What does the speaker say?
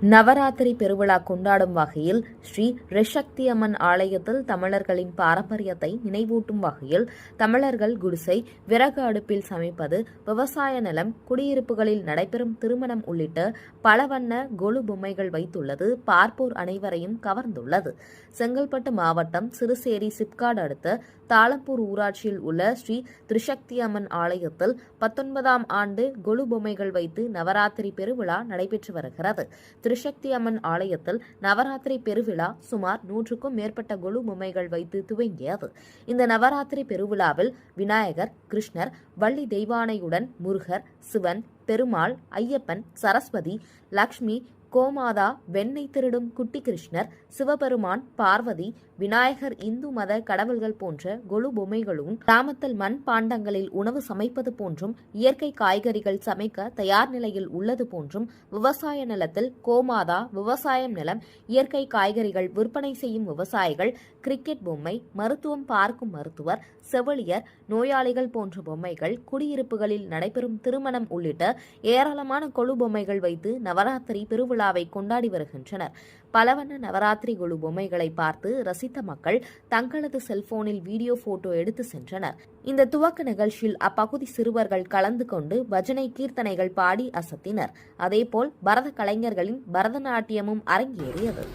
நவராத்திரி பெருவிழா கொண்டாடும் வகையில் ஸ்ரீ ரிஷக்தி அம்மன் ஆலயத்தில் தமிழர்களின் பாரம்பரியத்தை நினைவூட்டும் வகையில் தமிழர்கள் குடிசை, விறகு அடுப்பில் சமைப்பது, விவசாய நிலம், குடியிருப்புகளில் நடைபெறும் திருமணம் உள்ளிட்ட பல வண்ண கொலு பொம்மைகள் வைத்துள்ளது பார்ப்போர் அனைவரையும் கவர்ந்துள்ளது. செங்கல்பட்டு மாவட்டம் சிறுசேரி சிப்காட் அடுத்த தாளம்பூர் ஊராட்சியில் உள்ள ஸ்ரீ திரிசக்தி அம்மன் ஆலயத்தில் 19ஆம் ஆண்டு கொலு பொம்மைகள் வைத்து நவராத்திரி பெருவிழா நடைபெற்று வருகிறது. திரிசக்தி அம்மன் ஆலயத்தில் நவராத்திரி பெருவிழா சுமார் 100க்கும் மேற்பட்ட கொலு பொம்மைகள் வைத்து துவங்கியது. இந்த நவராத்திரி பெருவிழாவில் விநாயகர், கிருஷ்ணர், வள்ளி தெய்வானையுடன் முருகர், சிவன், பெருமாள், ஐயப்பன், சரஸ்வதி, லக்ஷ்மி, கோமாதா, வெண்ணெய் திருடும் குட்டி கிருஷ்ணர், சிவபெருமான், பார்வதி, விநாயகர், இந்து மத கடவுள்கள் போன்ற கொலு பொம்மைகளும் கிராமத்தில் மண் பாண்டங்களில் உணவு சமைப்பது போன்றும் இயற்கை காய்கறிகள் சமைக்க தயார் நிலையில் உள்ளது போன்றும் விவசாய நிலத்தில் கோமாதா, விவசாயம் நிலம், இயற்கை காய்கறிகள் விற்பனை செய்யும் விவசாயிகள், கிரிக்கெட் பொம்மை, மருத்துவம் பார்க்கும் மருத்துவர், செவிலியர், நோயாளிகள் போன்ற பொம்மைகள், குடியிருப்புகளில் நடைபெறும் திருமணம் உள்ளிட்ட ஏராளமான கொலு பொம்மைகள் வைத்து நவராத்திரி பெருவிழாவை கொண்டாடி வருகின்றனர். பலவண்ண நவராத்திரி கொலு பொம்மைகளை பார்த்து ரசித்த மக்கள் தங்களது செல்போனில் வீடியோ போட்டோ எடுத்து சென்றனர். இந்த துவக்க நிகழ்ச்சியில் அப்பகுதி சிறுவர்கள் கலந்து கொண்டு பஜனை கீர்த்தனைகள் பாடி அசத்தினர். அதேபோல் பரத கலைஞர்களின் பரதநாட்டியமும் அரங்கேறியது.